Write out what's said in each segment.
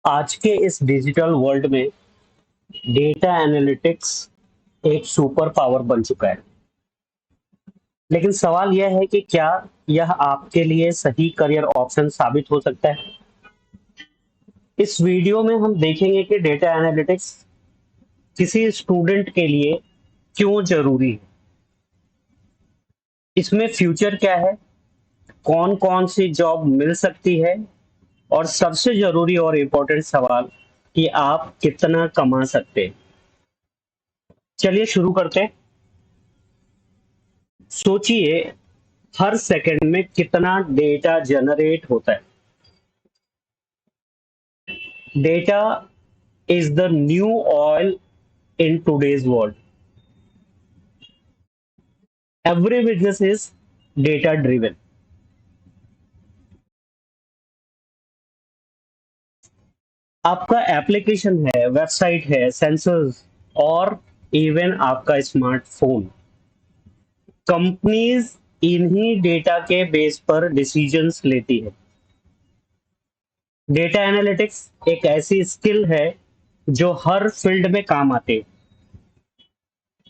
आज के इस डिजिटल वर्ल्ड में डेटा एनालिटिक्स एक सुपर पावर बन चुका है। लेकिन सवाल यह है कि क्या यह आपके लिए सही करियर ऑप्शन साबित हो सकता है? इस वीडियो में हम देखेंगे कि डेटा एनालिटिक्स किसी स्टूडेंट के लिए क्यों जरूरी है, इसमें फ्यूचर क्या है, कौन कौन सी जॉब मिल सकती है और सबसे जरूरी और इम्पोर्टेंट सवाल कि आप कितना कमा सकते हैं। चलिए शुरू करते हैं। सोचिए, हर सेकंड में कितना डेटा जनरेट होता है। Data is the new oil in today's world. Every business is data driven. आपका एप्लीकेशन है, वेबसाइट है, सेंसर्स और इवन आपका स्मार्टफोन, कंपनीज इन्हीं डेटा के बेस पर डिसीजंस लेती है। डेटा एनालिटिक्स एक ऐसी स्किल है जो हर फील्ड में काम आते है,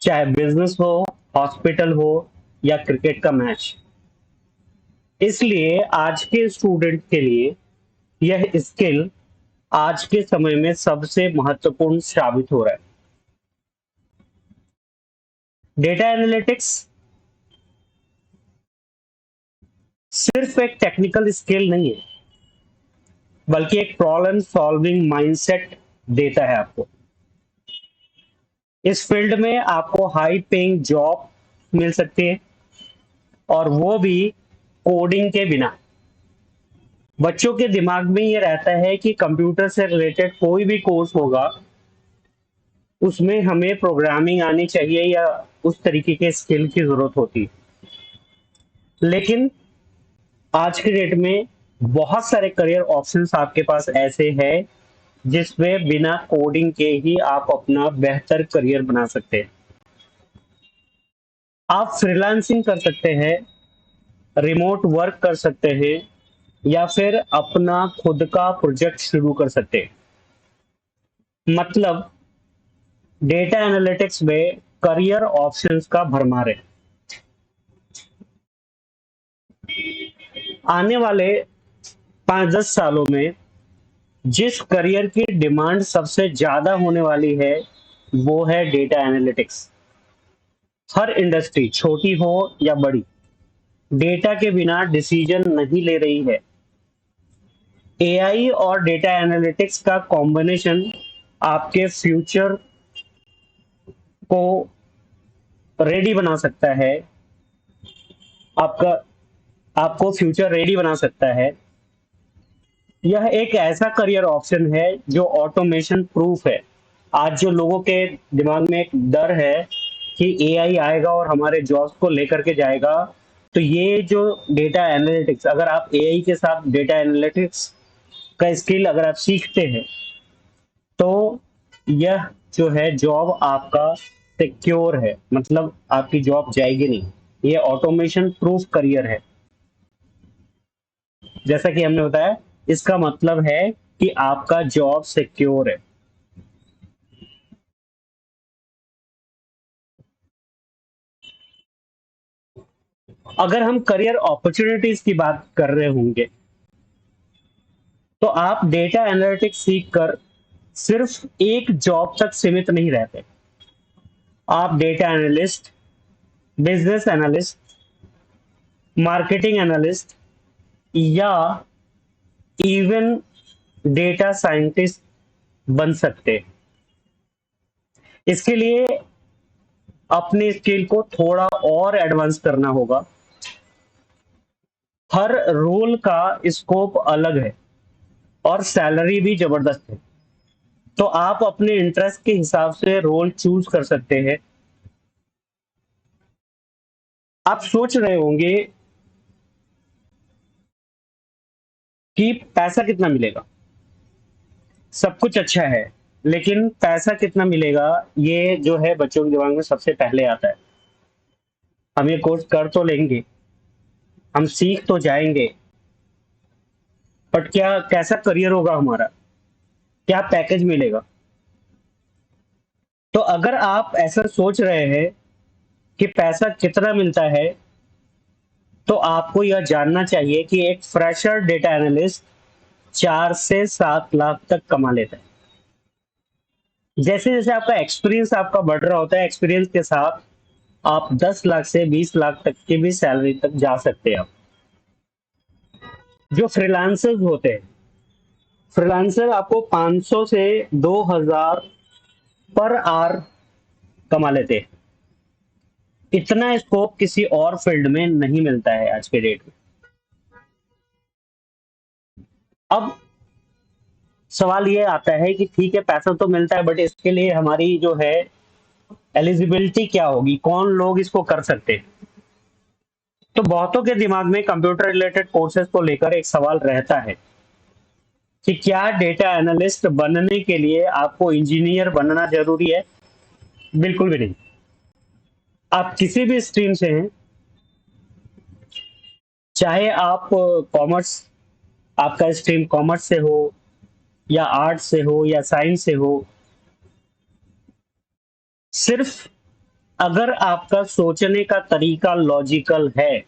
चाहे बिजनेस हो, हॉस्पिटल हो या क्रिकेट का मैच। इसलिए आज के स्टूडेंट के लिए यह स्किल आज के समय में सबसे महत्वपूर्ण साबित हो रहा है। डेटा एनालिटिक्स सिर्फ एक टेक्निकल स्किल नहीं है, बल्कि एक प्रॉब्लम सॉल्विंग माइंडसेट देता है आपको। इस फील्ड में आपको हाई पेइंग जॉब मिल सकती है, और वो भी कोडिंग के बिना। बच्चों के दिमाग में ये रहता है कि कंप्यूटर से रिलेटेड कोई भी कोर्स होगा, उसमें हमें प्रोग्रामिंग आनी चाहिए या उस तरीके के स्किल की जरूरत होती है। लेकिन आज के डेट में बहुत सारे करियर ऑप्शंस आपके पास ऐसे हैं जिसमें बिना कोडिंग के ही आप अपना बेहतर करियर बना सकते हैं। आप फ्रीलांसिंग कर सकते हैं, रिमोट वर्क कर सकते हैं या फिर अपना खुद का प्रोजेक्ट शुरू कर सकते हैं। मतलब डेटा एनालिटिक्स में करियर ऑप्शंस का भरमार है। आने वाले 5-10 सालों में जिस करियर की डिमांड सबसे ज्यादा होने वाली है वो है डेटा एनालिटिक्स। हर इंडस्ट्री, छोटी हो या बड़ी, डेटा के बिना डिसीजन नहीं ले रही है। एआई और डेटा एनालिटिक्स का कॉम्बिनेशन आपके फ्यूचर को रेडी बना सकता है, आपका आपको फ्यूचर रेडी बना सकता है। यह एक ऐसा करियर ऑप्शन है जो ऑटोमेशन प्रूफ है। आज जो लोगों के दिमाग में एक डर है कि एआई आएगा और हमारे जॉब्स को लेकर के जाएगा, तो ये जो डेटा एनालिटिक्स, अगर आप एआई के साथ डेटा एनालिटिक्स का स्किल अगर आप सीखते हैं, तो यह जो है जॉब आपका सिक्योर है। मतलब आपकी जॉब जाएगी नहीं। ये ऑटोमेशन प्रूफ करियर है। जैसा कि हमने बताया, इसका मतलब है कि आपका जॉब सिक्योर है। अगर हम करियर अपॉर्चुनिटीज की बात कर रहे होंगे, तो आप डेटा एनालिटिक्स सीख कर सिर्फ एक जॉब तक सीमित नहीं रहते। आप data analyst, business analyst, marketing analyst या इवन डेटा साइंटिस्ट बन सकते हैं। इसके लिए अपनी स्किल को थोड़ा और एडवांस करना होगा। हर रोल का स्कोप अलग है और सैलरी भी जबरदस्त है। तो आप अपने इंटरेस्ट के हिसाब से रोल चूज कर सकते हैं। आप सोच रहे होंगे कि पैसा कितना मिलेगा। सब कुछ अच्छा है, लेकिन पैसा कितना मिलेगा, ये जो है बच्चों के दिमाग में सबसे पहले आता है। हम ये कोर्स कर तो लेंगे, हम सीख तो जाएंगे, बट क्या कैसा करियर होगा हमारा, क्या पैकेज मिलेगा। तो अगर आप ऐसा सोच रहे हैं कि पैसा कितना मिलता है, तो आपको यह जानना चाहिए कि एक फ्रेशर डेटा एनालिस्ट 4 से 7 लाख तक कमा लेता है। जैसे जैसे आपका एक्सपीरियंस आपका बढ़ रहा होता है, एक्सपीरियंस के साथ आप 10 लाख से 20 लाख तक की भी सैलरी तक जा सकते हैं आप। जो फ्रीलांसर्स होते हैं, फ्रीलांसर आपको 500 से 2000 पर आवर कमा लेते हैं। इतना स्कोप किसी और फील्ड में नहीं मिलता है आज के डेट में। अब सवाल ये आता है कि ठीक है, पैसा तो मिलता है, बट इसके लिए हमारी जो है एलिजिबिलिटी क्या होगी, कौन लोग इसको कर सकते हैं। तो बहुतों के दिमाग में कंप्यूटर रिलेटेड कोर्सेज को लेकर एक सवाल रहता है कि क्या डेटा एनालिस्ट बनने के लिए आपको इंजीनियर बनना जरूरी है। बिल्कुल भी नहीं। आप किसी भी स्ट्रीम से हैं, चाहे आप कॉमर्स, आपका स्ट्रीम कॉमर्स से हो या आर्ट से हो या साइंस से हो, सिर्फ अगर आपका सोचने का तरीका लॉजिकल है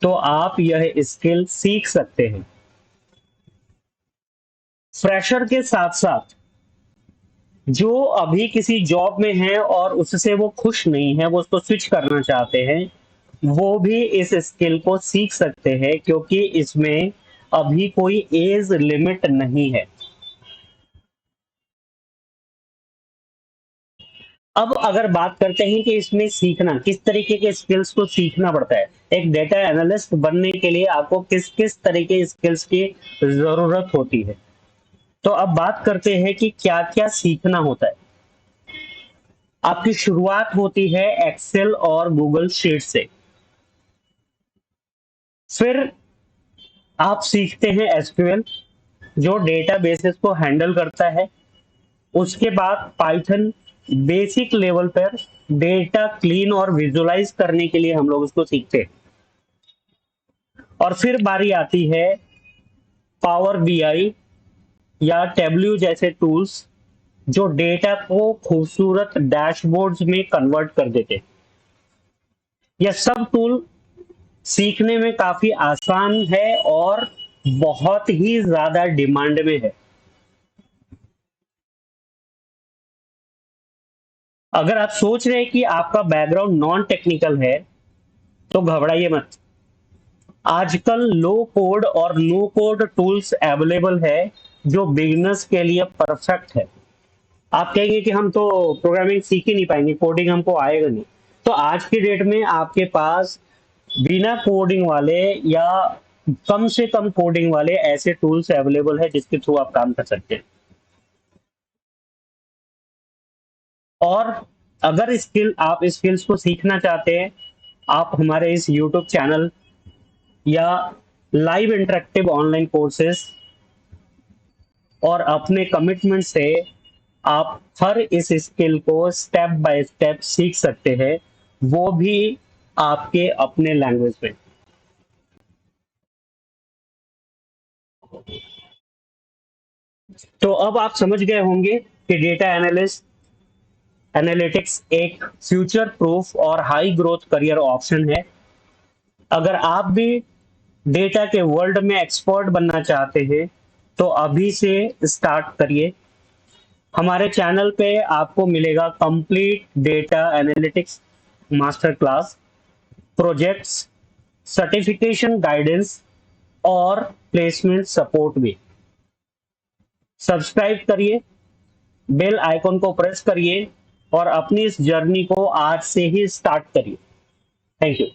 तो आप यह स्किल सीख सकते हैं। फ्रेशर के साथ साथ जो अभी किसी जॉब में है और उससे वो खुश नहीं है, वो उसको स्विच करना चाहते हैं, वो भी इस स्किल को सीख सकते हैं, क्योंकि इसमें अभी कोई एज लिमिट नहीं है। अब अगर बात करते हैं कि इसमें सीखना, किस तरीके के स्किल्स को सीखना पड़ता है, एक डेटा एनालिस्ट बनने के लिए आपको किस किस तरीके स्किल्स की जरूरत होती है। तो अब बात करते हैं कि क्या क्या सीखना होता है। आपकी शुरुआत होती है एक्सेल और गूगल शीट से। फिर आप सीखते हैं एसक्यूएल, जो डेटाबेसेस को हैंडल करता है। उसके बाद पाइथन, बेसिक लेवल पर डेटा क्लीन और विजुलाइज करने के लिए हम लोग उसको सीखते हैं। और फिर बारी आती है पावर बीआई या टेब्ल्यू जैसे टूल्स, जो डेटा को खूबसूरत डैशबोर्ड्स में कन्वर्ट कर देते हैं। यह सब टूल सीखने में काफी आसान है और बहुत ही ज्यादा डिमांड में है। अगर आप सोच रहे हैं कि आपका बैकग्राउंड नॉन टेक्निकल है, तो घबराइए मत। आजकल लो कोड और नो कोड टूल्स अवेलेबल है, जो बिगिनर्स के लिए परफेक्ट है। आप कहेंगे कि हम तो प्रोग्रामिंग सीख ही नहीं पाएंगे, कोडिंग हमको आएगा नहीं। तो आज की डेट में आपके पास बिना कोडिंग वाले या कम से कम कोडिंग वाले ऐसे टूल्स अवेलेबल है जिसके थ्रू आप काम कर सकते हैं। और अगर स्किल आप स्किल्स को सीखना चाहते हैं, आप हमारे इस यूट्यूब चैनल या लाइव इंटरेक्टिव ऑनलाइन कोर्सेज और अपने कमिटमेंट से आप हर इस स्किल को स्टेप बाय स्टेप सीख सकते हैं, वो भी आपके अपने लैंग्वेज में। तो अब आप समझ गए होंगे कि डेटा एनालिस्ट एनालिटिक्स एक फ्यूचर प्रूफ और हाई ग्रोथ करियर ऑप्शन है। अगर आप भी डेटा के वर्ल्ड में एक्सपर्ट बनना चाहते हैं, तो अभी से स्टार्ट करिए। हमारे चैनल पे आपको मिलेगा complete data analytics master class, projects, certification guidance और प्लेसमेंट सपोर्ट भी। सब्सक्राइब करिए, बेल आइकन को प्रेस करिए और अपनी इस जर्नी को आज से ही स्टार्ट करिए। Thank you.